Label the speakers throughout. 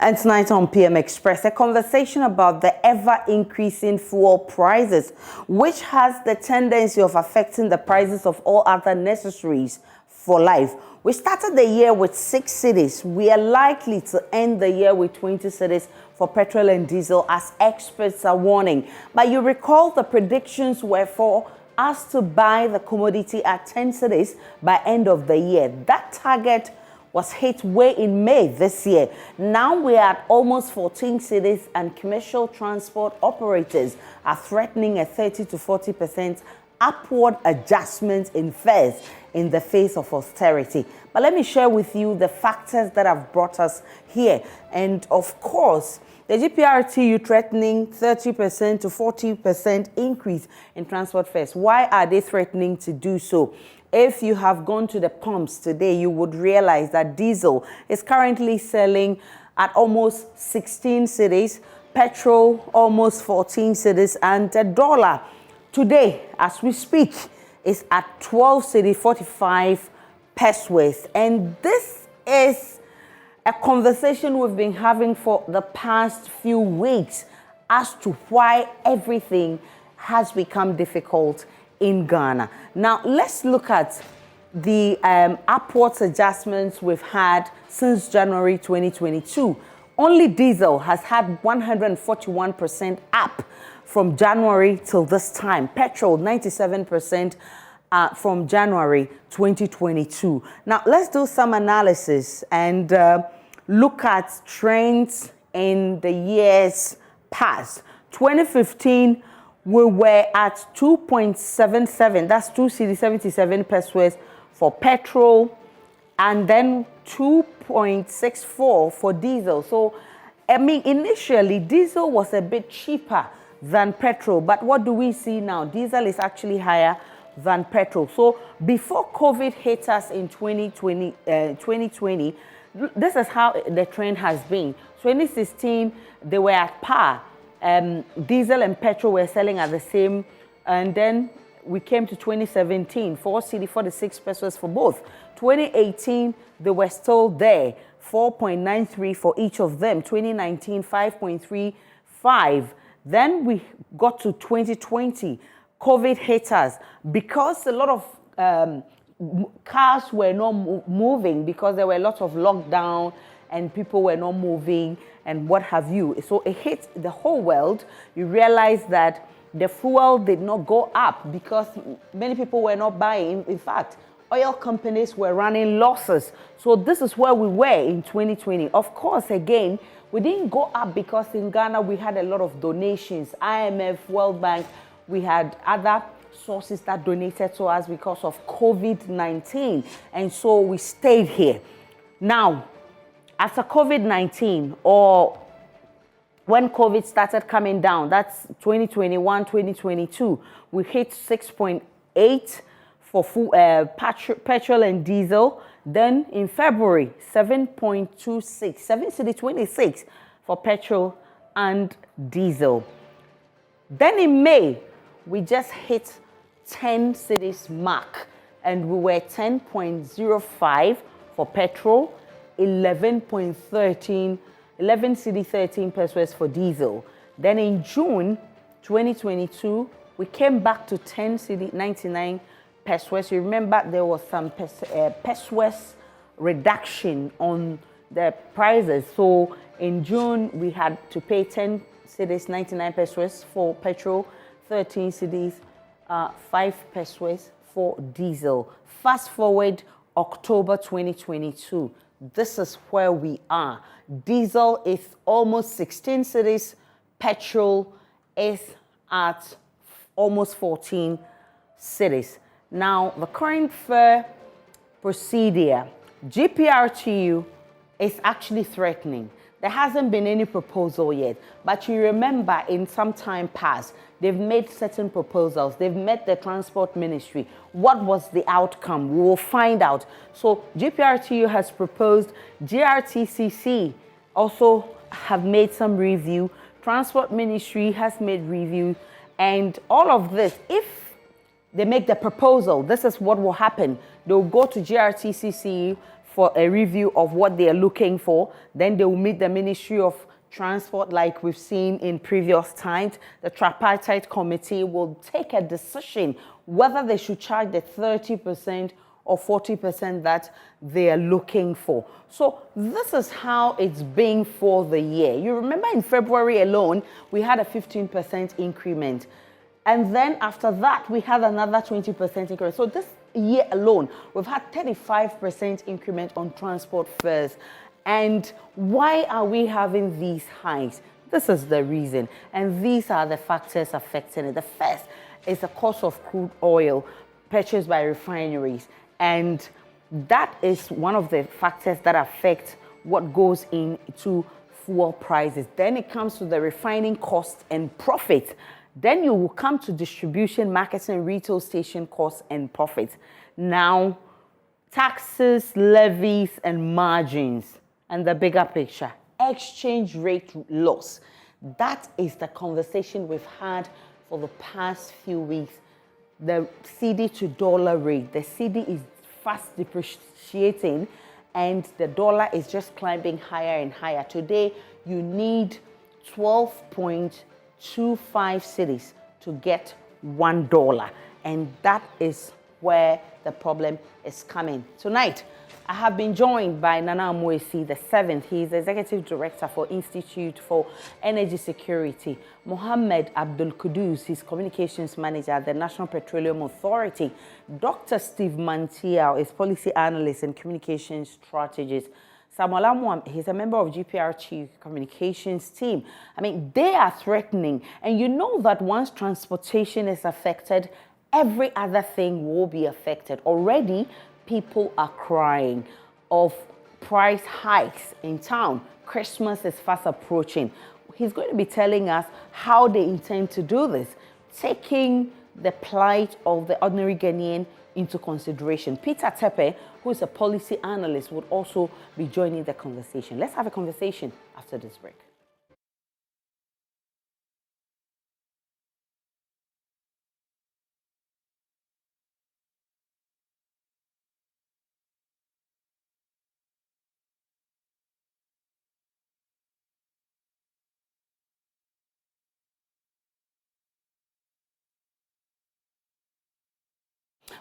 Speaker 1: And tonight on PM Express, a conversation about the ever-increasing fuel prices, which has the tendency of affecting the prices of all other necessaries for life. We started the year with 6 cities. We are likely to end the year with 20 cities for petrol and diesel, as experts are warning. But you recall the predictions were for us to buy the commodity at 10 cities by end of the year. That target was hit way in May this year. Now we are at almost 14 cities, and commercial transport operators are threatening a 30 to 40% upward adjustment in fares in the face of austerity. But let me share with you the factors that have brought us here. And of course, the GPRTU threatening 30% to 40% increase in transport fares. Why are they threatening to do so? If you have gone to the pumps today, you would realize that diesel is currently selling at almost 16 cities, petrol almost 14 cities, and the dollar today, as we speak, is at 12 cities, 45 pesos. And this is a conversation we've been having for the past few weeks as to why everything has become difficult in Ghana. Now, let's look at the upwards adjustments we've had since January 2022. Only diesel has had 141% up from January till this time. Petrol, 97% from January 2022. Now, let's do some analysis and look at trends in the years past. 2015, we were at 2.77, that's 2.77 pesos for petrol, and then 2.64 for diesel. So, I mean, initially, diesel was a bit cheaper than petrol, but what do we see now? Diesel is actually higher than petrol. So, before COVID hit us in 2020, this is how the trend has been. 2016, they were at par. Diesel and petrol were selling at the same, and then we came to 2017, 4.46 pesos for both. 2018, they were still there, 4.93 for each of them. 2019, 5.35. Then we got to 2020, COVID hit us because a lot of cars were not moving because there were lots of lockdown and people were not moving and what have you. So it hit the whole world. You realize that the fuel did not go up because many people were not buying. In fact, oil companies were running losses. So this is where we were in 2020. Of course, again, we didn't go up because in Ghana we had a lot of donations. IMF, World Bank, we had other sources that donated to us because of COVID-19. And so we stayed here. Now, after COVID-19, or when COVID started coming down, that's 2021, 2022, we hit 6.8 for petrol and diesel. Then in February, 7.26, 7.26 for petrol and diesel. Then in May, we just hit 10 cities mark, and we were 10.05 for petrol, 11.13, 11 city 13 pesos for diesel. Then in June 2022, we came back to 10 city 99 pesos. You remember there was some pesos reduction on the prices. So in June, we had to pay 10 cities 99 pesos for petrol, 13 cities 5 pesos for diesel. Fast forward October 2022. This is where we are. Diesel is almost 16 cities. Petrol is at almost 14 cities. Now, the current fare procedure, GPRTU, is actually threatening. There hasn't been any proposal yet, but you remember in some time past, they've made certain proposals. They've met the transport ministry. What was the outcome? We will find out. So GPRTU has proposed, GRTCC also have made some review. Transport ministry has made review, and all of this, if they make the proposal, this is what will happen. They'll go to GRTCC for a review of what they are looking for. Then they will meet the Ministry of Transport, like we've seen in previous times. The tripartite committee will take a decision whether they should charge the 30% or 40% that they are looking for. So this is how it's been for the year. You remember in February alone, we had a 15% increment. And then after that, we had another 20% increment. So this year alone, we've had 35% increment on transport fares. And why are we having these hikes? This is the reason. And these are the factors affecting it. The first is the cost of crude oil purchased by refineries. And that is one of the factors that affect what goes into fuel prices. Then it comes to the refining cost and profit. Then you will come to distribution, marketing, retail station costs and profits. Now, taxes, levies, and margins. And the bigger picture, exchange rate loss. That is the conversation we've had for the past few weeks. The CD to dollar rate, the CD is fast depreciating and the dollar is just climbing higher and higher. Today, you need 12.25 cedis to get $1. And that is where the problem is coming. Tonight, I have been joined by Nana Amoesi the 7th. He is Executive Director for Institute for Energy Security. Mohammed Abdul Kudus, his Communications Manager at the National Petroleum Authority. Dr. Steve Mantiao is Policy Analyst and Communications Strategist. Samuel Amwam, he's a member of GPRT Communications team. I mean, they are threatening. And you know that once transportation is affected, every other thing will be affected. Already, people are crying of price hikes in town. Christmas is fast approaching. He's going to be telling us how they intend to do this, taking the plight of the ordinary Ghanaian into consideration. Peter Tepe, who is a policy analyst, would also be joining the conversation. Let's have a conversation after this break.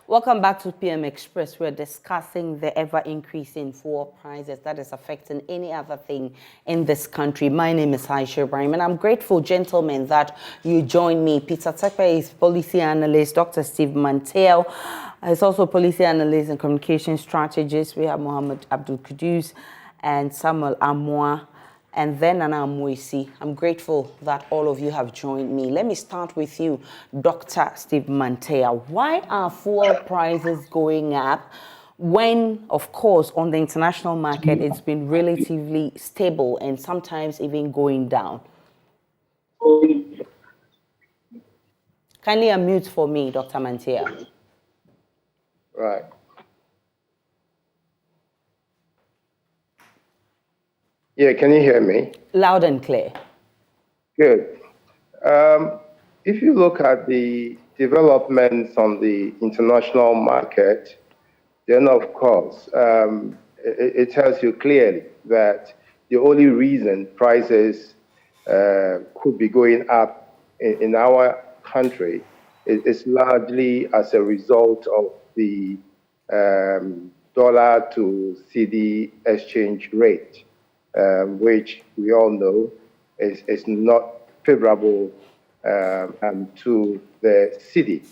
Speaker 1: Welcome back to PM Express. We're discussing the ever-increasing fuel prices that is affecting any other thing in this country. My name is Ayisha Ibrahim, and I'm grateful, gentlemen, that you join me. Peter Tepe is policy analyst. Dr. Steve Mantiao is also policy analyst and communication strategist. We have Mohammed Abdul Kudus and Samuel Amwa. And then Nana Amoesi. I'm grateful that all of you have joined me. Let me start with you, Dr. Steve Mantiao. Why are fuel prices going up when, of course, on the international market, it's been relatively stable and sometimes even going down? Kindly unmute for me, Dr. Mantiao.
Speaker 2: Right. Yeah, can you hear me?
Speaker 1: Loud and clear.
Speaker 2: Good. If you look at the developments on the international market, then of course, it tells you clearly that the only reason prices could be going up in our country is largely as a result of the dollar to CD exchange rate. Which we all know is not favorable to the city.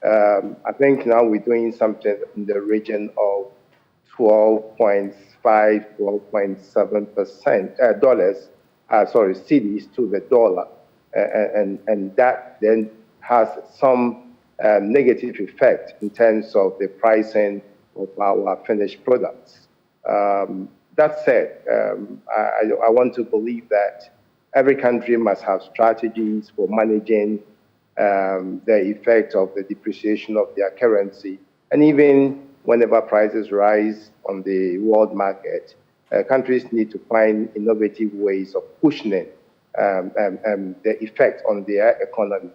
Speaker 2: I think now we're doing something in the region of 12.5, 12.7% dollars, cities to the dollar. And that then has some negative effect in terms of the pricing of our finished products. That said, I want to believe that every country must have strategies for managing the effect of the depreciation of their currency. And even whenever prices rise on the world market, countries need to find innovative ways of cushioning the effect on their economy.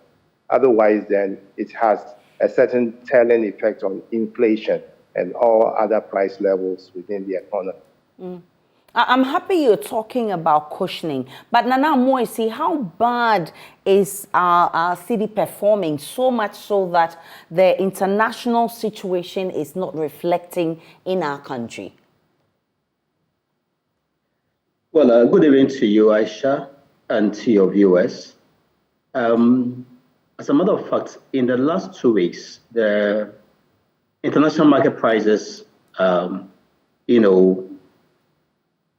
Speaker 2: Otherwise, then it has a certain telling effect on inflation and all other price levels within the economy.
Speaker 1: I'm happy you're talking about cushioning, but Nana Moisi, how bad is our city performing, so much so that the international situation is not reflecting in our country?
Speaker 3: Well, good evening to you, Aisha, and to your viewers. As a matter of fact, in the last 2 weeks, the international market prices,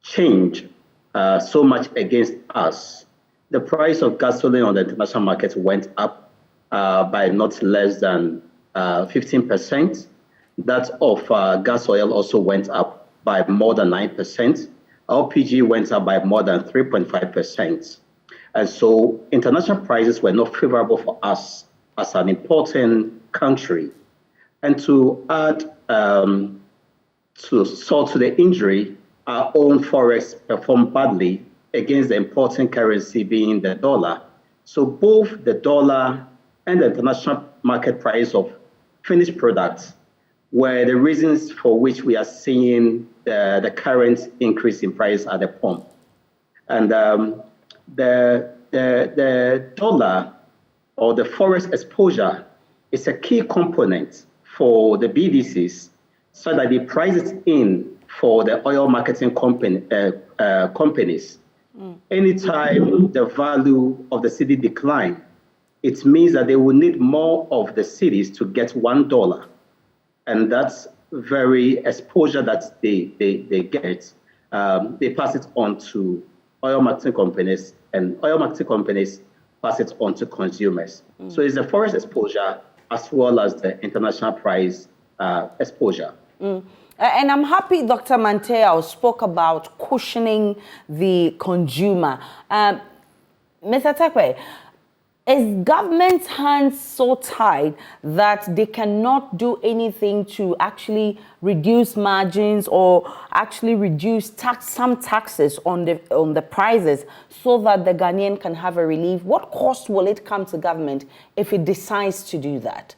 Speaker 3: changed so much against us. The price of gasoline on the international market went up by not less than 15%. That of gas oil also went up by more than 9%. LPG went up by more than 3.5%. And so international prices were not favorable for us as an important country. And to add to the injury, our own forex performed badly against the important currency being the dollar. So both the dollar and the international market price of finished products were the reasons for which we are seeing the current increase in price at the pump. And the dollar or the forex exposure is a key component for the BDCs so that they price it in for the oil marketing companies. Anytime the value of the city decline, it means that they will need more of the cities to get $1. And that's very exposure that they get. They pass it on to oil marketing companies, and oil marketing companies pass it on to consumers. So it's the forex exposure as well as the international price exposure.
Speaker 1: And I'm happy Dr. Manteo spoke about cushioning the consumer. Mr. Tekwe, is government's hands so tied that they cannot do anything to actually reduce margins or actually reduce some taxes on the prices so that the Ghanaian can have a relief? What cost will it come to government if it decides to do that?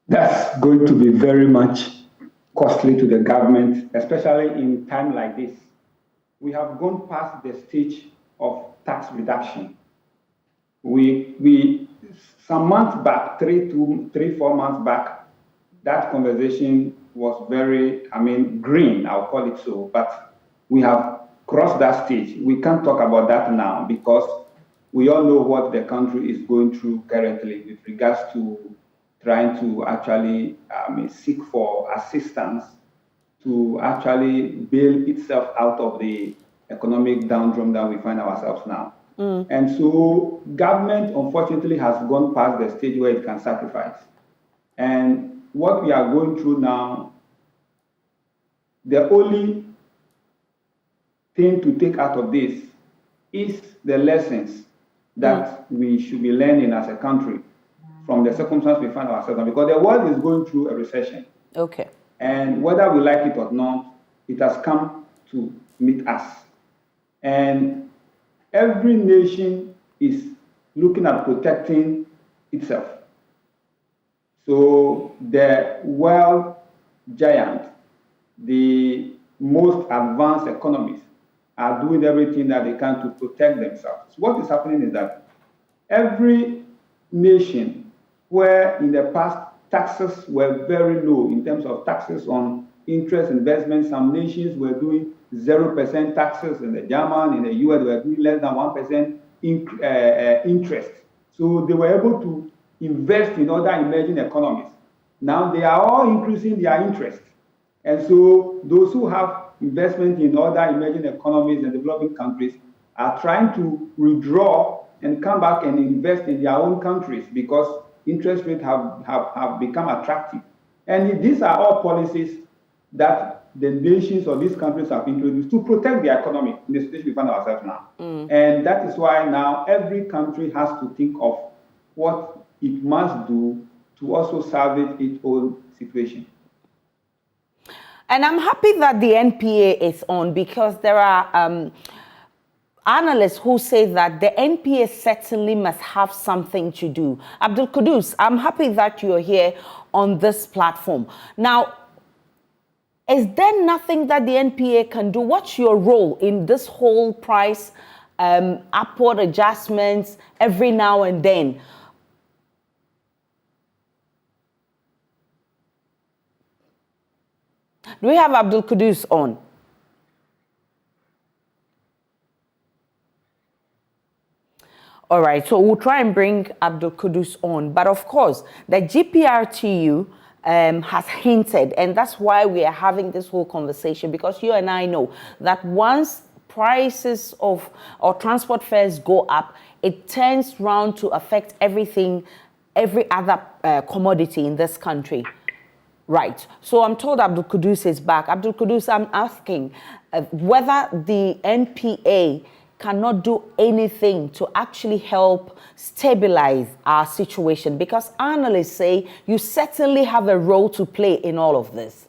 Speaker 4: That's going to be very much costly to the government, especially in time like this. We have gone past the stage of tax reduction. We some months back, 4 months back, that conversation was very, green, I'll call it so, but we have crossed that stage. We can't talk about that now because we all know what the country is going through currently with regards to trying to actually seek for assistance to actually bail itself out of the economic downturn that we find ourselves now. And so government, unfortunately, has gone past the stage where it can sacrifice. And what we are going through now, the only thing to take out of this is the lessons that we should be learning as a country from the circumstances we find ourselves in, because the world is going through a recession.
Speaker 1: Okay.
Speaker 4: And whether we like it or not, it has come to meet us. And every nation is looking at protecting itself. So the world giant, the most advanced economies are doing everything that they can to protect themselves. So what is happening is that every nation where in the past taxes were very low in terms of taxes on interest investments, some nations were doing 0% taxes. In the German, in the US, they were doing less than 1% interest. So they were able to invest in other emerging economies. Now they are all increasing their interest. And so those who have investment in other emerging economies and developing countries are trying to withdraw and come back and invest in their own countries because interest rates have become attractive. And these are all policies that the nations or these countries have introduced to protect their economy in the situation we find ourselves now. And that is why now every country has to think of what it must do to also salvage its own situation.
Speaker 1: And I'm happy that the NPA is on because there are analysts who say that the NPA certainly must have something to do. Abdul Kudus, I'm happy that you're here on this platform. Now, is there nothing that the NPA can do? What's your role in this whole price upward adjustments every now and then? Do we have Abdul Kudus on? All right, so we'll try and bring Abdul Kudus on. But of course, the GPRTU has hinted, and that's why we are having this whole conversation, because you and I know that once prices of or transport fares go up, it turns round to affect everything, every other commodity in this country. Right. So I'm told Abdul Kudus is back. Abdul Kudus, I'm asking whether the NPA cannot do anything to actually help stabilize our situation, because analysts say you certainly have a role to play in all of this.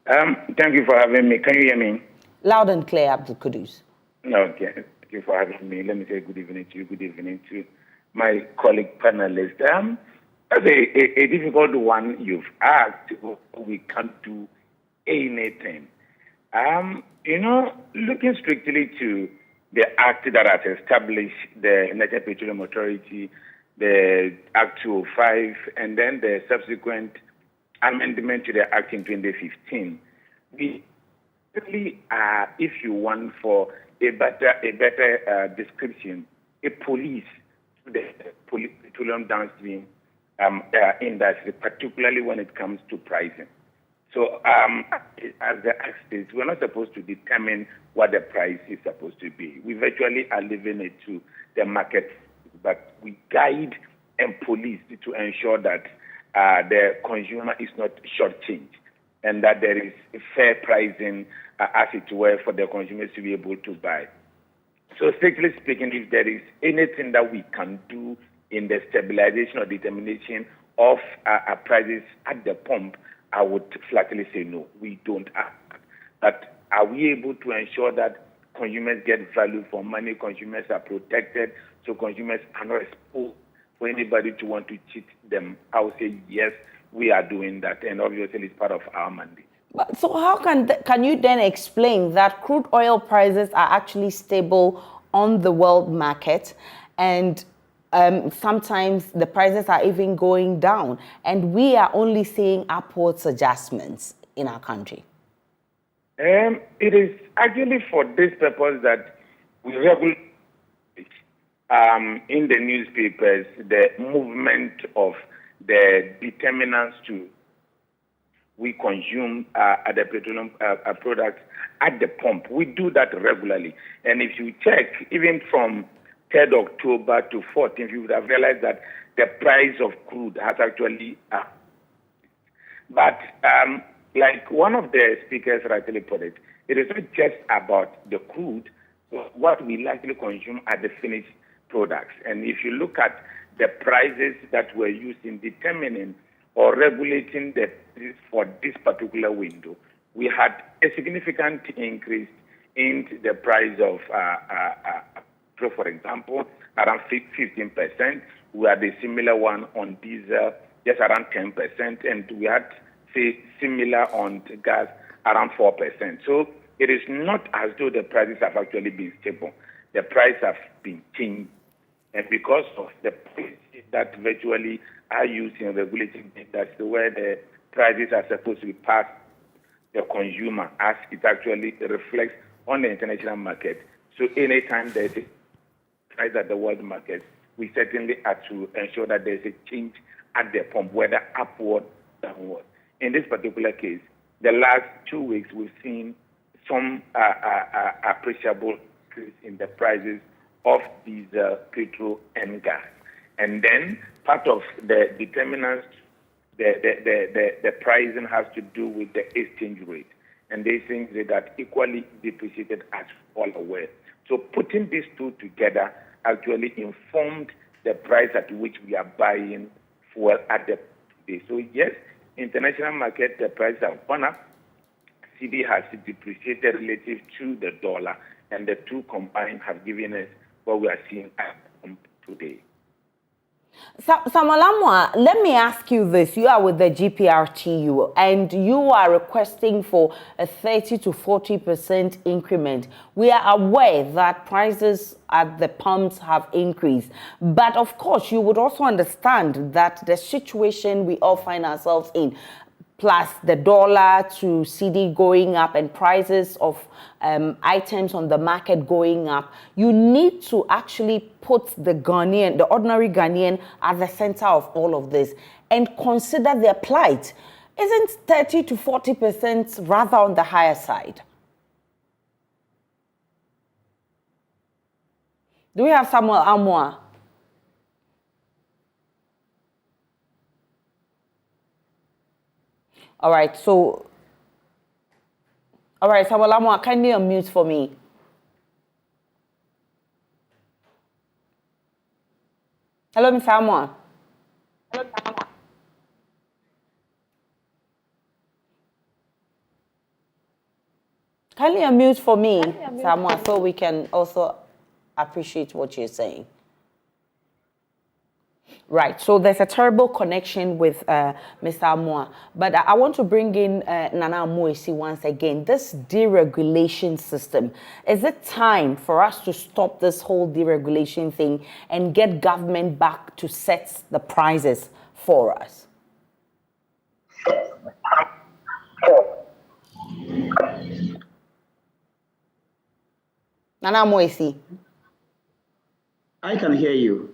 Speaker 5: Thank you for having me. Can you hear me?
Speaker 1: Loud and clear, Abdul Kudus.
Speaker 5: Okay. Thank you for having me. Let me say good evening to you. Good evening to my colleague panelists. That's a difficult one you've asked. We can't do anything. Looking strictly to the act that has established the National Petroleum Authority, the Act 205, and then the subsequent amendment to the Act in 2015, we really are, if you want for a better description, a police to the petroleum downstream industry, particularly when it comes to pricing. So as the Act states, we're not supposed to determine what the price is supposed to be. We virtually are leaving it to the market, but we guide and police to ensure that the consumer is not shortchanged and that there is fair pricing, as it were, for the consumers to be able to buy. So strictly speaking, if there is anything that we can do in the stabilization or determination of prices at the pump, I would flatly say no, we don't have. But are we able to ensure that consumers get value for money, consumers are protected, so consumers are not exposed for anybody to want to cheat them? I would say yes, we are doing that, and obviously it's part of our mandate.
Speaker 1: So how can you then explain that crude oil prices are actually stable on the world market, and sometimes the prices are even going down, and we are only seeing upwards adjustments in our country?
Speaker 5: It is actually for this purpose that we regulate in the newspapers the movement of the determinants to we consume at the petroleum products at the pump. We do that regularly. And if you check, even from 3rd October to 14th, you would have realized that the price of crude has actually but like one of the speakers rightly put it, it is not just about the crude, what we likely consume are the finished products. And if you look at the prices that were used in determining or regulating the prices for this particular window, we had a significant increase in the price of for example, around 15%. We had a similar one on diesel, just around 10%, and we had, say, similar on gas, around 4%. So it is not as though the prices have actually been stable. The prices have been changed, and because of the prices that virtually are used in regulating industry, where the prices are supposed to be passed the consumer as it actually reflects on the international market. So anytime there is a price at the world market, we certainly have to ensure that there is a change at the pump, whether upward or downward. In this particular case, the last 2 weeks, we've seen some appreciable increase in the prices of diesel, petrol, and gas. And then part of the determinants, the pricing has to do with the exchange rate. And they think that equally depreciated as all aware. So putting these two together actually informed the price at which we are buying fuel at the day. So yes, international market, the prices have gone up. CD has depreciated relative to the dollar, and the two combined have given us what we are seeing at the pump today.
Speaker 1: Samuel Amwa, let me ask you this. You are with the GPRTU and you are requesting for a 30 to 40% increment. We are aware that prices at the pumps have increased. But of course, you would also understand that the situation we all find ourselves in, plus the dollar to CD going up and prices of items on the market going up, you need to actually put the Ghanaian, the ordinary Ghanaian, at the center of all of this and consider their plight. Isn't 30 to 40% rather on the higher side? Do we have Samuel Amwa? All right, Samuel Amwa, kindly unmute for me. Hello, Mr. Amwa. Kindly unmute for me, Mr. Amwa, so we can also appreciate what you're saying. Right, so there's a terrible connection with Mr. Amwa, but I want to bring in Nana Amoisi once again. This deregulation system, is it time for us to stop this whole deregulation thing and get government back to set the prices for us? Nana Amoisi.
Speaker 3: I can hear you.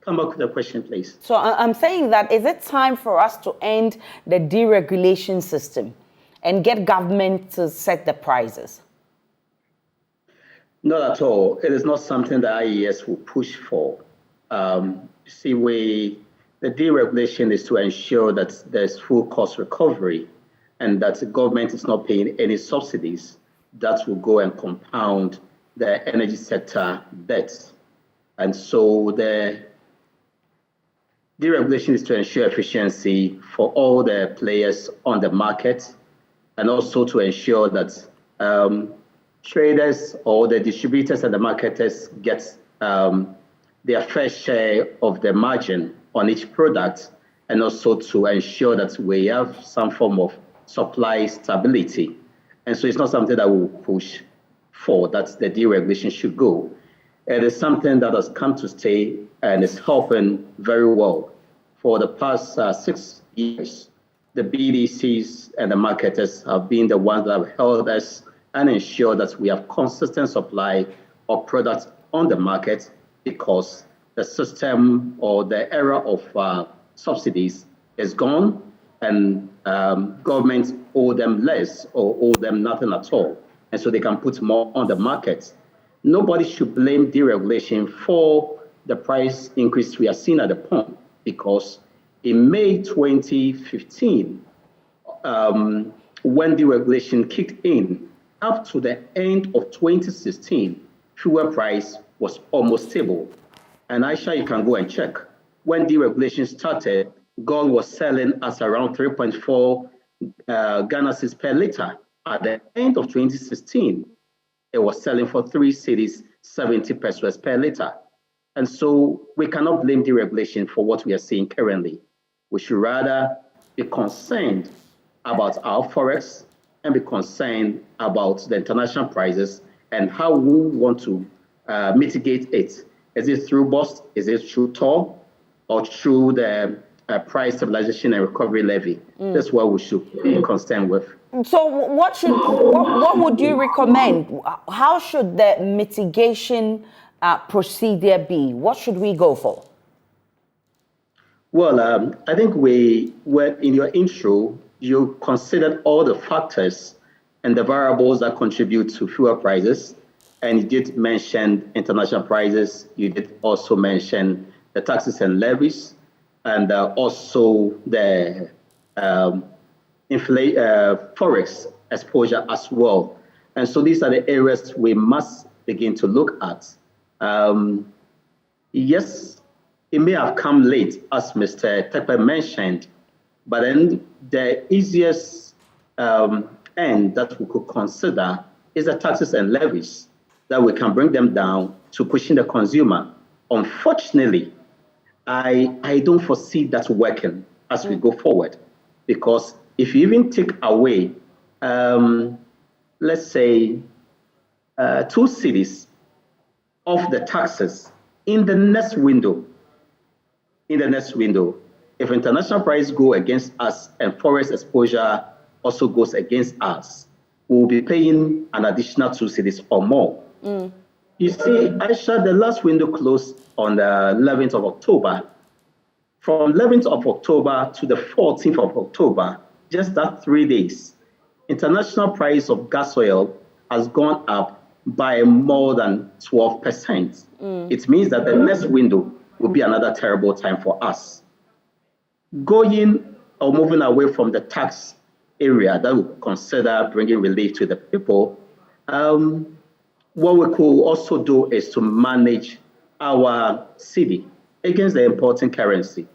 Speaker 3: Come back with the question, please.
Speaker 1: So I'm saying that, is it time for us to end the deregulation system and get government to set the prices?
Speaker 3: Not at all. It is not something that IES will push for. The deregulation is to ensure that there's full cost recovery and that the government is not paying any subsidies that will go and compound the energy sector debts. And so the deregulation is to ensure efficiency for all the players on the market and also to ensure that traders or the distributors and the marketers get their fair share of the margin on each product, and also to ensure that we have some form of supply stability. And so it's not something that we will push for, that the deregulation should go. It is something that has come to stay and is helping very well. For the past 6 years, the BDCs and the marketers have been the ones that have held us and ensured that we have consistent supply of products on the market, because the system or the era of subsidies is gone, and governments owe them less or owe them nothing at all. And so they can put more on the market. Nobody should blame deregulation for the price increase we are seeing at the pump, because in May 2015, when deregulation kicked in, up to the end of 2016, fuel price was almost stable. And Ayisha, you can go and check. When deregulation started, gold was selling at around 3.4 Ghana cedis per liter. At the end of 2016, it was selling for 3 cedis, 70 pesos per liter. And so we cannot blame deregulation for what we are seeing currently. We should rather be concerned about our forex and be concerned about the international prices and how we want to mitigate it. Is it through BOST? Is it through TOR? Or through the price stabilization and recovery levy? That's what we should be concerned with.
Speaker 1: So what would you recommend? How should the mitigation procedure be? What should we go for?
Speaker 3: Well, I think in your intro, you considered all the factors and the variables that contribute to fuel prices. And you did mention international prices. You did also mention the taxes and levies, and also the forex exposure as well. And so these are the areas we must begin to look at. Yes, it may have come late, as Mr. Tepe mentioned, but then the easiest end that we could consider is the taxes and levies. that we can bring them down to pushing the consumer. Unfortunately, I don't foresee that working as we go forward, because if you even take away, let's say, 2 cities of the taxes in the next window, if international prices go against us and forex exposure also goes against us, we'll be paying an additional 2 cities or more. You see, Aisha, the last window closed on the 11th of October. From 11th of October to the 14th of October, just that 3 days, international price of gas oil has gone up by more than 12%. It means that the next window will be another terrible time for us. Going or moving away from the tax area that we consider bringing relief to the people, what we could also do is to manage our cedi against the importing currency.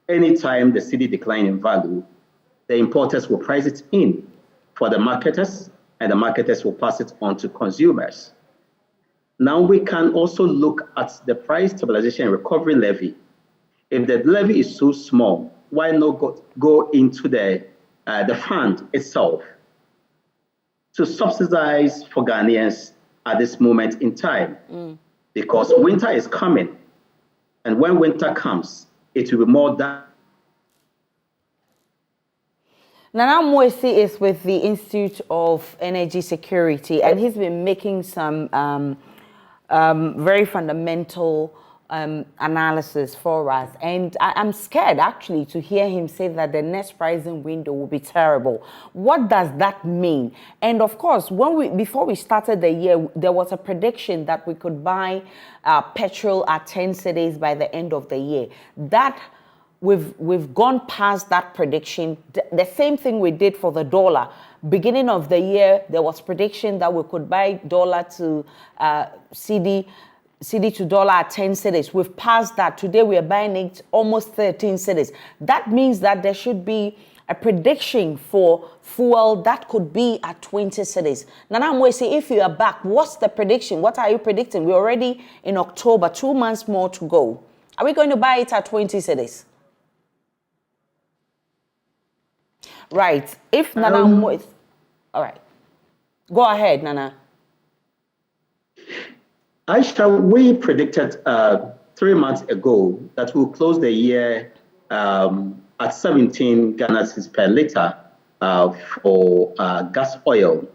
Speaker 3: Anytime the cedi decline in value, the importers will price it in for the marketers, and the marketers will pass it on to consumers. Now we can also look at the price stabilization and recovery levy. If the levy is so small, why not go into the fund itself to subsidize for Ghanaians at this moment in time? Because winter is coming, and when winter comes, it will be more than.
Speaker 1: Nana Mwesi is with the Institute of Energy Security, and he's been making some very fundamental analysis for us. And I'm scared, actually, to hear him say that the next pricing window will be terrible. What does that mean? And of course, before we started the year, there was a prediction that we could buy petrol at 10 cedis by the end of the year. That we've gone past that prediction. The same thing we did for the dollar. Beginning of the year, there was prediction that we could buy dollar to cedi to dollar at 10 cedis. We've passed that. Today we are buying it almost 13 cedis. That means that there should be a prediction for fuel that could be at 20 cedis. Nana Mwesi, if you are back, what's the prediction? What are you predicting? We're already in October, 2 months more to go. Are we going to buy it at 20 cedis? Right. If Nana Mwesi, all right. Go ahead, Nana.
Speaker 3: Aisha, we predicted 3 months ago that we'll close the year at 17 Ghana cedis per liter for gas oil.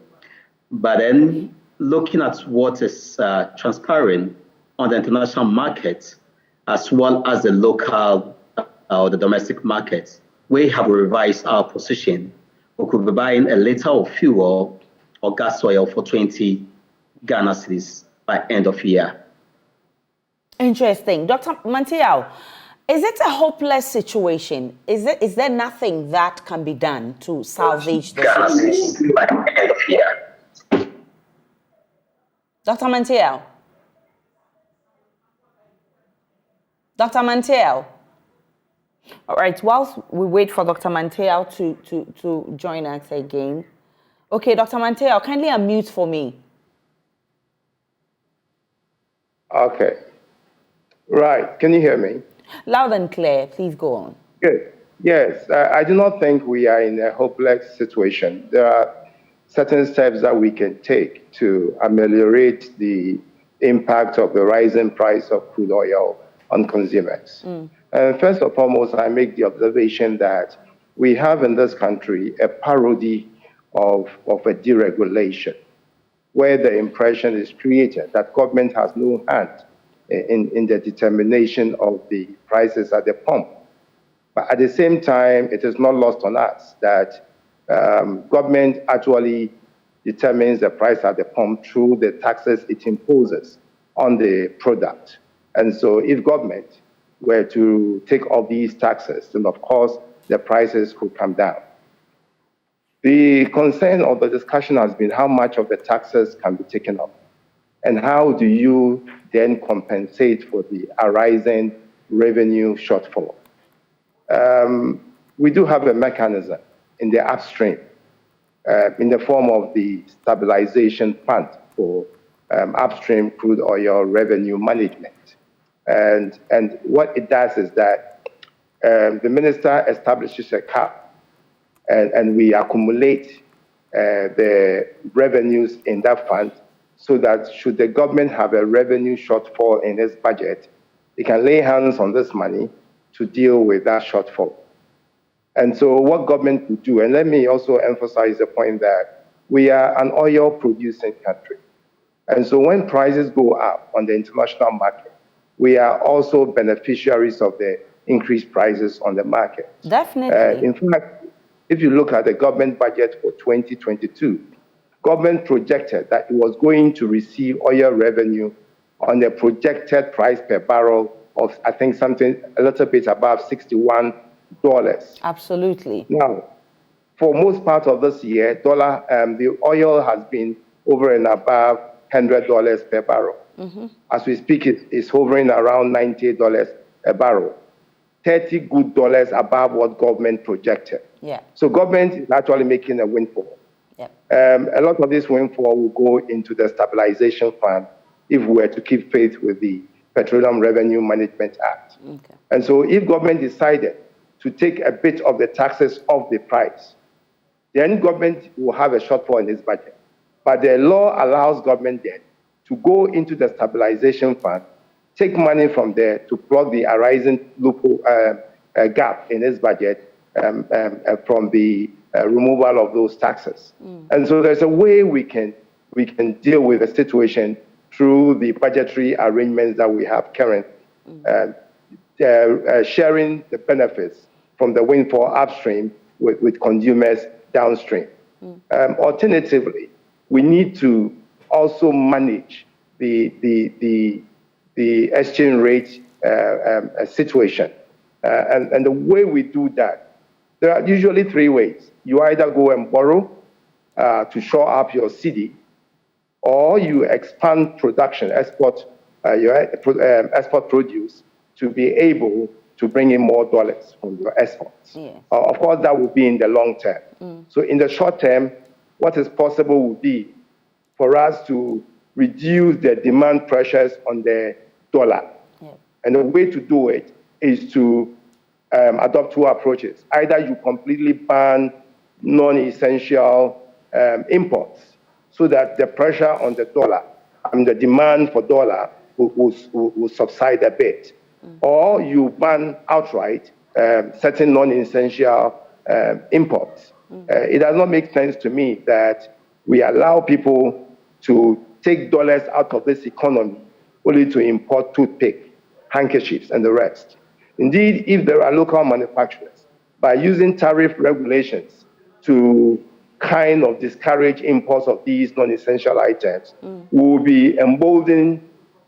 Speaker 3: But then looking at what is transpiring on the international market, as well as the local or the domestic market, we have revised our position. We could be buying a liter of fuel or gas oil for 20 Ghana cedis by end of year.
Speaker 1: Interesting. Dr. Mantiao, is it a hopeless situation? Is there nothing that can be done to salvage the situation?
Speaker 3: By end of year.
Speaker 1: Dr. Mantiao? Dr. Mantiao? All right, whilst we wait for Dr. Mantiao to join us again. Okay, Dr. Mantiao, kindly unmute for me.
Speaker 2: Okay. Right. Can you hear me?
Speaker 1: Loud and clear. Please go on.
Speaker 2: Good. Yes. I do not think we are in a hopeless situation. There are certain steps that we can take to ameliorate the impact of the rising price of crude oil on consumers. First and foremost, I make the observation that we have in this country a parody of a deregulation, where the impression is created that government has no hand in the determination of the prices at the pump. But at the same time, it is not lost on us that government actually determines the price at the pump through the taxes it imposes on the product. And so if government were to take off these taxes, then of course the prices could come down. The concern of the discussion has been how much of the taxes can be taken off, and how do you then compensate for the arising revenue shortfall. We do have a mechanism in the upstream in the form of the stabilization fund for upstream crude oil revenue management. And what it does is that the minister establishes a cap, and we accumulate the revenues in that fund, so that should the government have a revenue shortfall in its budget, it can lay hands on this money to deal with that shortfall. And so what government will do, and let me also emphasize the point that we are an oil producing country. And so when prices go up on the international market, we are also beneficiaries of the increased prices on the market.
Speaker 1: Definitely.
Speaker 2: In fact, if you look at the government budget for 2022, government projected that it was going to receive oil revenue on a projected price per barrel of, I think, something a little bit above $61.
Speaker 1: Absolutely.
Speaker 2: Now, for most part of this year, the oil has been over and above $100 per barrel. As we speak, it's hovering around $90 a barrel. $30 good dollars above what government projected.
Speaker 1: Yeah.
Speaker 2: So government is actually making a windfall.
Speaker 1: Yep.
Speaker 2: A lot of this windfall will go into the stabilization fund if we were to keep faith with the Petroleum Revenue Management Act.
Speaker 1: Okay.
Speaker 2: And so if government decided to take a bit of the taxes off the price, then government will have a shortfall in its budget. But the law allows government then to go into the stabilization fund, take money from there to plug the arising loophole gap in its budget from the removal of those taxes. And so there's a way we can deal with the situation through the budgetary arrangements that we have currently, sharing the benefits from the windfall upstream with consumers downstream. Alternatively, we need to also manage the exchange rate situation. And the way we do that, there are usually three ways. You either go and borrow to shore up your cedi, or you expand production, export produce to be able to bring in more dollars from your exports.
Speaker 1: Yeah.
Speaker 2: Of course, that will be in the long term. So in the short term, what is possible would be for us to reduce the demand pressures on the dollar.
Speaker 1: Yeah.
Speaker 2: And the way to do it is to adopt two approaches. Either you completely ban non-essential imports so that the pressure on the dollar and the demand for dollar will subside a bit. Or you ban outright certain non-essential imports. It does not make sense to me that we allow people to take dollars out of this economy only to import toothpick, handkerchiefs, and the rest. Indeed, if there are local manufacturers, by using tariff regulations to kind of discourage imports of these non-essential items, we will be emboldening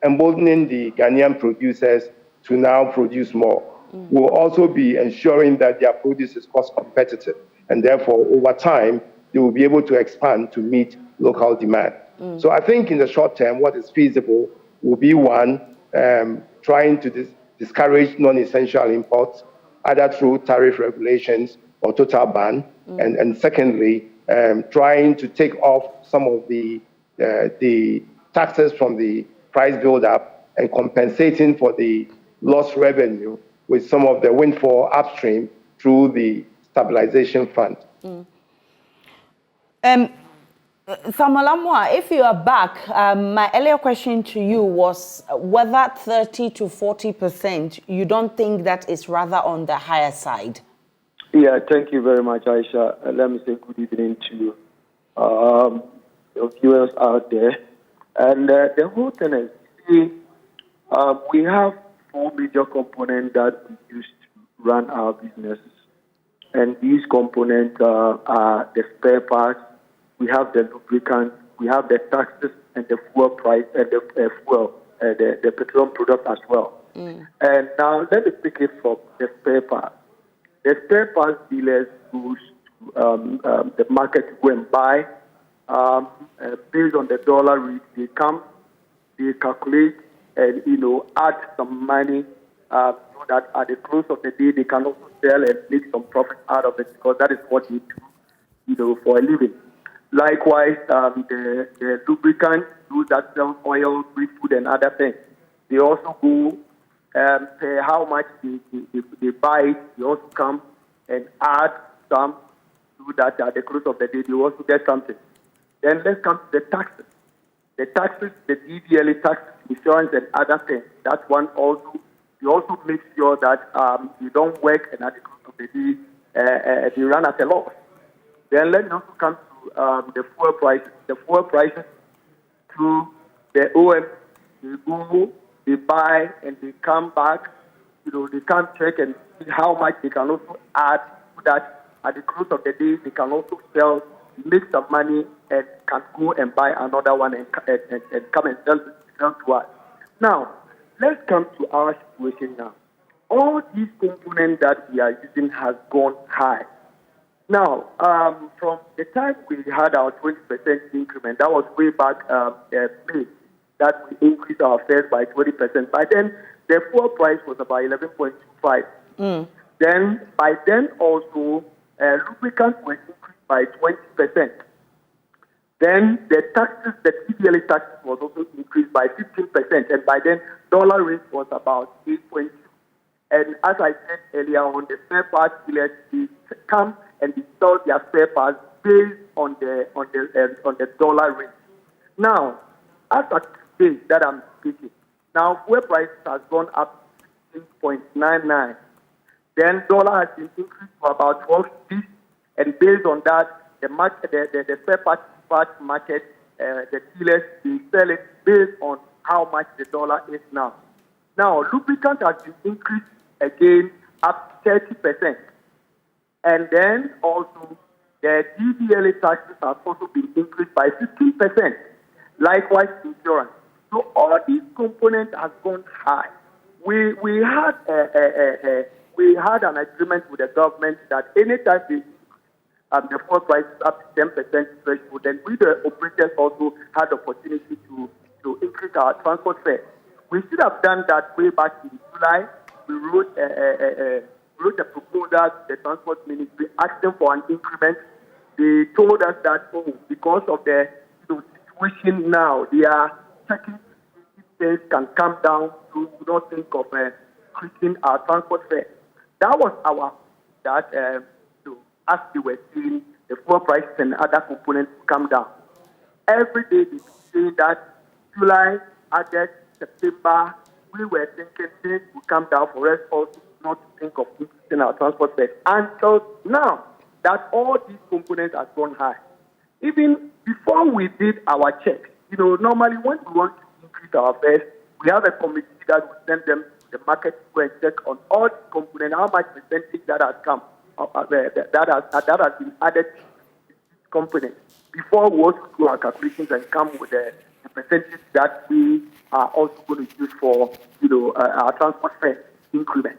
Speaker 2: the Ghanaian producers to now produce more. We'll also be ensuring that their produce is cost competitive, and therefore, over time, they will be able to expand to meet local demand. So I think in the short term, what is feasible will be one, trying to discourage non-essential imports, either through tariff regulations or total ban, and secondly, trying to take off some of the taxes from the price build-up and compensating for the lost revenue with some of the windfall upstream through the stabilization fund.
Speaker 1: Samuel Amwa, if you are back, my earlier question to you was whether 30 to 40%, you don't think that is rather on the higher side?
Speaker 6: Yeah, thank you very much, Aisha. Let me say good evening to your viewers out there. And the whole thing is, we have four major components that we use to run our businesses. And these components are the spare parts, we have the lubricants, we have the taxes and the fuel price, and the petroleum product as well. And now let me pick it from the spare parts. The spare parts dealers go to the market to go and buy based on the dollar rate. They come, they calculate, and add some money so that at the close of the day they can also sell and make some profit out of it, because that is what they do, for a living. Likewise, the lubricants, those that sell oil, free food, and other things, they also go say how much they buy. They also come and add some so that at the close of the day they also get something. Then let's come to the taxes. The taxes, the DDLA taxes, insurance, and other things. That's one also. You also make sure that you don't work and at the close of the day they run at a loss. Then let me also come to the fuel prices. The fuel prices through the OM, they go, they buy, and they come back. They can check and see how much they can also add so that at the close of the day they can also sell, make some money, and can go and buy another one and come and sell to us. Now, let's come to our situation now. All these components that we are using has gone high. Now, from the time we had our 20% increment, that was way back May, that we increased our fares by 20%. By then, the fuel price was about 11.25. Then, by then also, lubricants were increased by 20%. Then the taxes, the TDLA taxes was also increased by 15%. And by then, dollar rate was about 8.2. And as I said earlier on, the spare parts dealers, they come and they sell their spare parts based on the dollar rate. Now, as of today that I'm speaking, now fuel prices has gone up 16.99. Then dollar has been increased to about 12.50, and based on that, the market, the spare parts market, the dealers, they sell it based on how much the dollar is now. Now, lubricant has been increased again up 30%. And then also the DDLA taxes have also been increased by 15%. Likewise, insurance. So all these components have gone high. We had an agreement with the government that anytime they the fuel price is up to 10% threshold, then we the operators also had the opportunity to increase our transport fare. We should have done that way back in July. We wrote a proposal to the transport ministry asking for an increment. They told us that because of the situation now, they are checking if things can come down to not think of increasing our transport fare. That was our as they were seeing the fuel prices and other components come down. Every day they say that July, August, September, we were thinking things would come down for us also not to think of increasing our transport fares. Until now, that all these components have gone high. Even before we did our checks, normally when we want to increase our fares, we have a committee that will send them to the market to go and check on all these components, how much percentage that has come, that has been added to this component. Before we also do our calculations and come with the percentage that we are also going to use for our transport fare increment.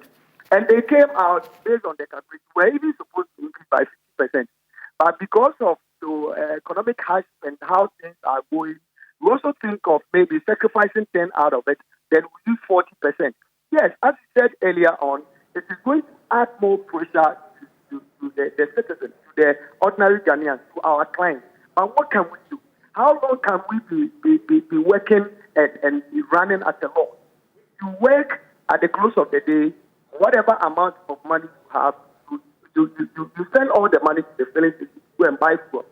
Speaker 6: And they came out based on the calculation. We're even supposed to increase by 50%. But because of the economic hardship and how things are going, we also think of maybe sacrificing 10 out of it, then we use 40%. Yes, as you said earlier on, it is going to add more pressure to the citizens, to the ordinary Ghanaians, to our clients. But what can we do? How long can we be working and be running at a loss? You work at the close of the day, whatever amount of money you have, you send all the money to the filling station to go and buy fuel.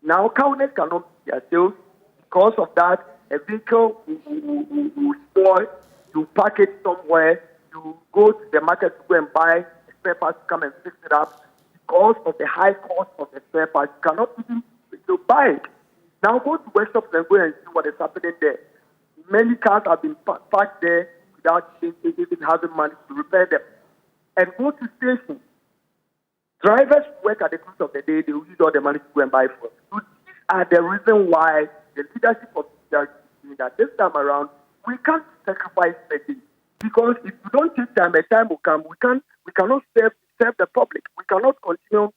Speaker 6: Now, counties cannot be their sales. Because of that, a vehicle will spoil. You park it somewhere. You go to the market to go and buy spare parts to come and fix it up. Because of the high cost of the spare parts, you cannot even buy it. Now go to workshops and go and see what is happening there. Many cars have been parked there without even having money to repair them. And go to stations. Drivers work at the close of the day, they will use all the money to go and buy food. So these are the reason why the leadership of the is saying that this time around, we can't sacrifice spending. Because if we don't take time, a time will come, we cannot serve the public. We cannot continue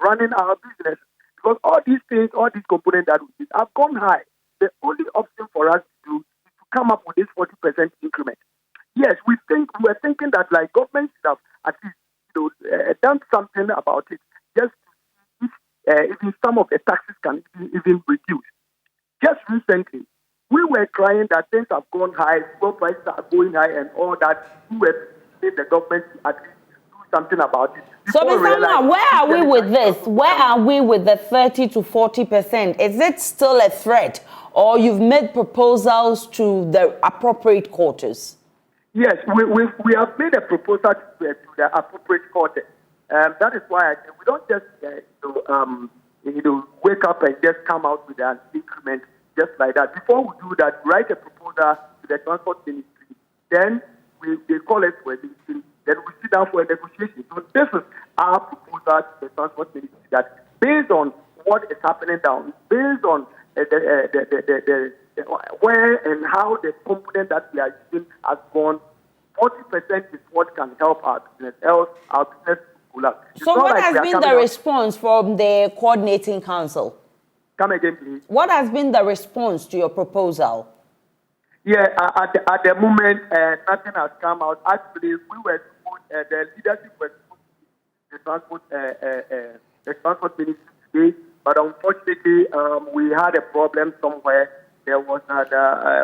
Speaker 6: running our business. Because all these things, all these components that we use have gone high. The only option for us to do is to come up with this 40% increment. Yes, we're thinking that like government should have at least done something about it, just to see if even some some of the taxes can even reduce. Just recently, we were crying that things have gone high, fuel prices are going high, and all that. We were saying the government to at least do something about it.
Speaker 1: So, Mr. Moore, where are we with this? Where are we with the 30 to 40%? Is it still a threat, or you've made proposals to the appropriate quarters?
Speaker 6: Yes, we have made a proposal to the appropriate quarter. That is why we don't just wake up and just come out with an increment just like that. Before we do that, we write a proposal to the transport ministry. Then they call us for a meeting. Then we sit down for a negotiation. So this is our proposal to the transport ministry, that based on what is happening down, based on where and how the component that we are using has gone, 40% is what can help our business, else our business will collapse.
Speaker 1: So what has been the response from the coordinating council?
Speaker 6: Come again, please.
Speaker 1: What has been the response to your proposal?
Speaker 6: Yeah, at the moment, nothing has come out. Actually, we were supposed, the leadership was supposed to the transport ministry today, but unfortunately, we had a problem somewhere. There was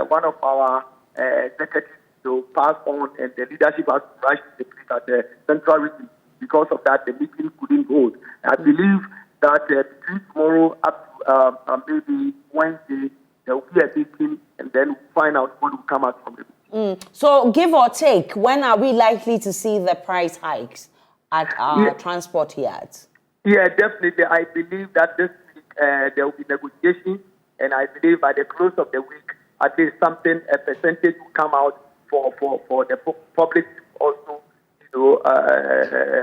Speaker 6: one of our executives to pass on, and the leadership has to rush the place at the central region. Because of that, the meeting couldn't hold. I believe that between tomorrow up to maybe Wednesday, there will be a meeting, and then we'll find out what will come out from it.
Speaker 1: So, give or take, when are we likely to see the price hikes at our transport yards?
Speaker 6: Yeah, definitely. I believe that this week there will be negotiations, and I believe by the close of the week, at least something, a percentage will come out for the public also,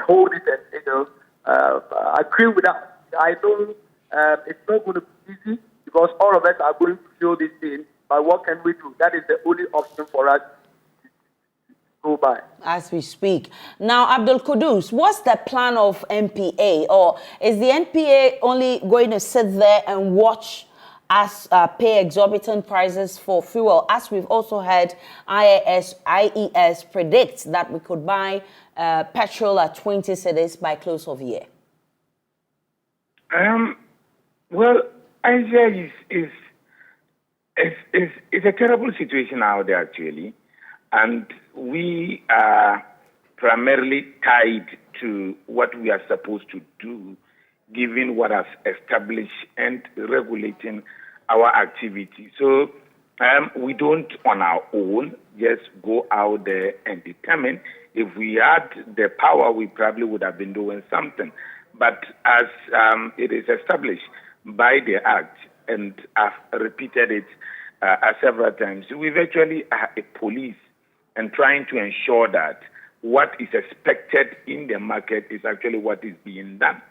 Speaker 6: hold it and, agree with that. I know it's not going to be easy because all of us are going to feel this thing, but what can we do? That is the only option for us to go by.
Speaker 1: As we speak. Now, Abdul Kudus, what's the plan of NPA? Or is the NPA only going to sit there and watch us pay exorbitant prices for fuel? As we've also heard, IES predicts that we could buy petrol at 20 cedis by close of year.
Speaker 5: Well, Ayisha, is a terrible situation out there, actually. And we are primarily tied to what we are supposed to do, given what has established and regulating our activity. So we don't, on our own, just go out there and determine. If we had the power, we probably would have been doing something. But as it is established by the Act, and I've repeated it several times, we virtually are a police and trying to ensure that what is expected in the market is actually what is being done,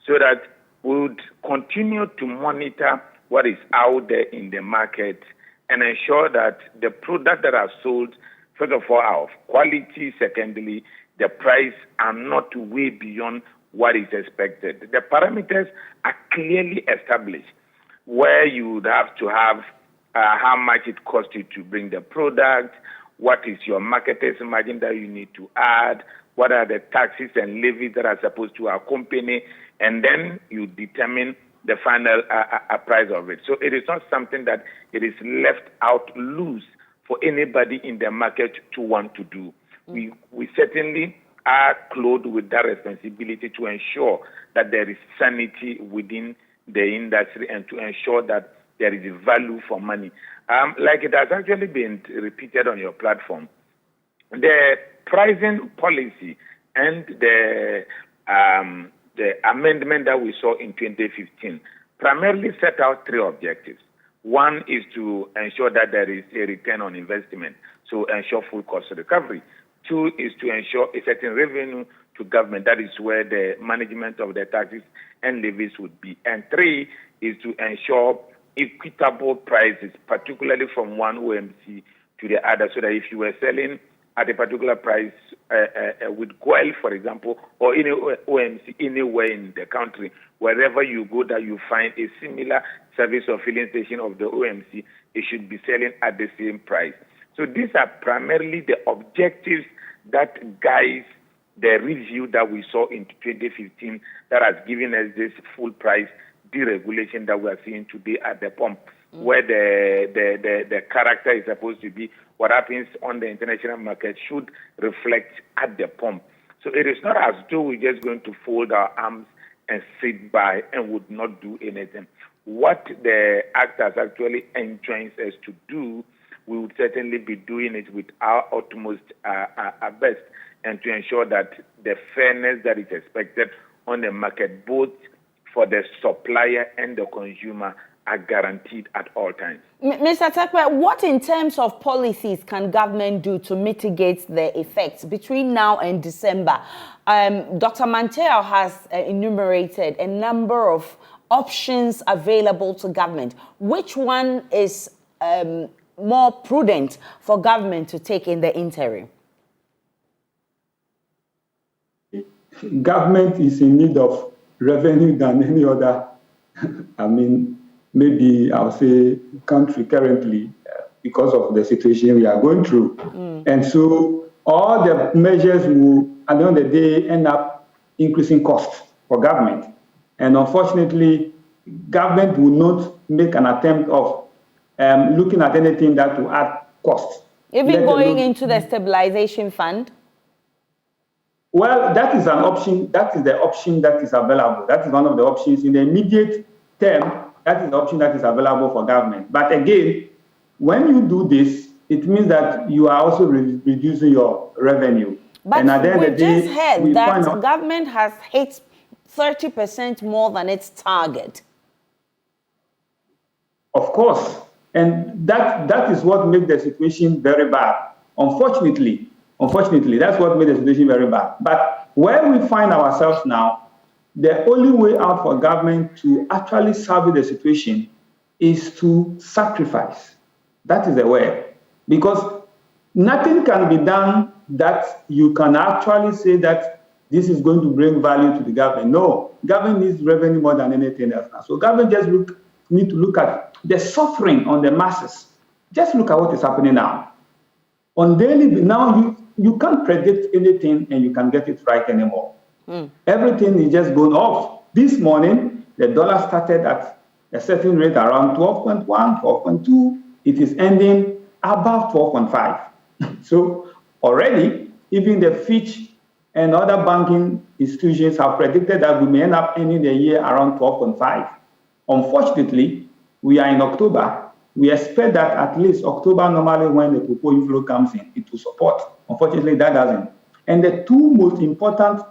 Speaker 5: so that we would continue to monitor what is out there in the market and ensure that the products that are sold, first of all, are of quality. Secondly, the price are not way beyond what is expected. The parameters are clearly established, where you would have to have how much it costs you to bring the product, what is your marketer's margin that you need to add, what are the taxes and levies that are supposed to accompany, and then you determine the final price of it. So it is not something that it is left out loose for anybody in the market to want to do. We certainly are clothed with that responsibility to ensure that there is sanity within the industry and to ensure that there is value for money. Like it has actually been repeated on your platform, the pricing policy and the amendment that we saw in 2015 primarily set out three objectives. One is to ensure that there is a return on investment, so ensure full cost recovery. Two is to ensure a certain revenue to government, that is where the management of the taxes and levies would be. And three is to ensure equitable prices, particularly from one OMC to the other, so that if you were selling at a particular price with oil, for example, or any OMC anywhere in the country, wherever you go that you find a similar service or filling station of the OMC, it should be selling at the same price. So these are primarily the objectives that guide the review that we saw in 2015 that has given us this full price deregulation that we are seeing today at the pump, where the character is supposed to be what happens on the international market should reflect at the pump. So it is not as though we're just going to fold our arms and sit by and would not do anything. What the Act has actually enjoins us to do, we would certainly be doing it with our utmost best, and to ensure that the fairness that is expected on the market, both for the supplier and the consumer, are guaranteed at all times.
Speaker 1: Mr. Tekpe, what in terms of policies can government do to mitigate the effects between now and December? Dr. Manteo has enumerated a number of options available to government. Which one is more prudent for government to take in the interim?
Speaker 4: Government is in need of revenue than any other, maybe I'll say country currently because of the situation we are going through. And so all the measures will, at the end of the day, end up increasing costs for government. And unfortunately, government will not make an attempt of looking at anything that will add costs.
Speaker 1: Even going into the stabilization fund?
Speaker 4: Well, that is an option. That is the option that is available. That is one of the options in the immediate term. That is the option that is available for government. But again, when you do this, it means that you are also reducing your revenue.
Speaker 1: But
Speaker 4: and at the end of the day,
Speaker 1: just heard that government has hit 30% more than its target.
Speaker 4: Of course. And that is what makes the situation very bad. Unfortunately, that's what made the situation very bad. But where we find ourselves now, the only way out for government to actually salvage the situation is to sacrifice. That is the way. Because nothing can be done that you can actually say that this is going to bring value to the government. No, government needs revenue more than anything else. So government just need to look at the suffering on the masses. Just look at what is happening now. On daily, now you can't predict anything and you can't get it right anymore. Everything is just going off. This morning, the dollar started at a certain rate around 12.1, 12.2. It is ending above 12.5. So already, even the Fitch and other banking institutions have predicted that we may end up ending the year around 12.5. Unfortunately, we are in October. We expect that at least October, normally when the proposed inflow comes in, it will support. Unfortunately, that doesn't. And the two most important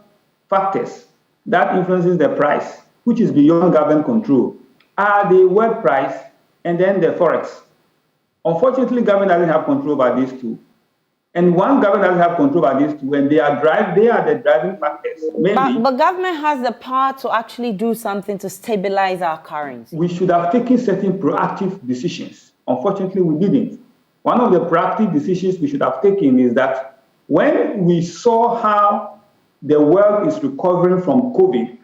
Speaker 4: factors that influences the price, which is beyond government control, are the world price and then the forex. Unfortunately, government doesn't have control over these two. And one government doesn't have control over these two, and they are the driving factors.
Speaker 1: But government has the power to actually do something to stabilize our currency.
Speaker 4: We should have taken certain proactive decisions. Unfortunately, we didn't. One of the proactive decisions we should have taken is that when we saw how the world is recovering from COVID,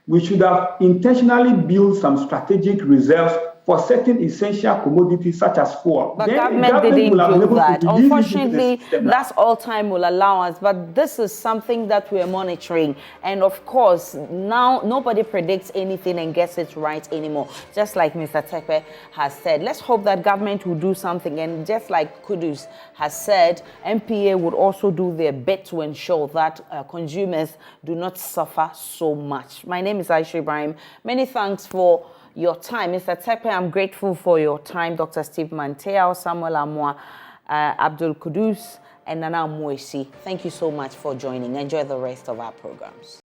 Speaker 4: we should have intentionally built some strategic reserves for certain essential commodities such as fuel.
Speaker 1: But government didn't do that. Unfortunately, that's all time will allow us. But this is something that we're monitoring. And of course, now nobody predicts anything and gets it right anymore. Just like Mr. Tekpe has said, let's hope that government will do something. And just like Kudus has said, MPA would also do their bit to ensure that consumers do not suffer so much. My name is Ayisha Ibrahim. Many thanks for your time. Mr. Tekpe, I'm grateful for your time. Dr. Steve Manteo, Samuel Amwa, Abdul Kudus, and Nana Mwesi. Thank you so much for joining. Enjoy the rest of our programs.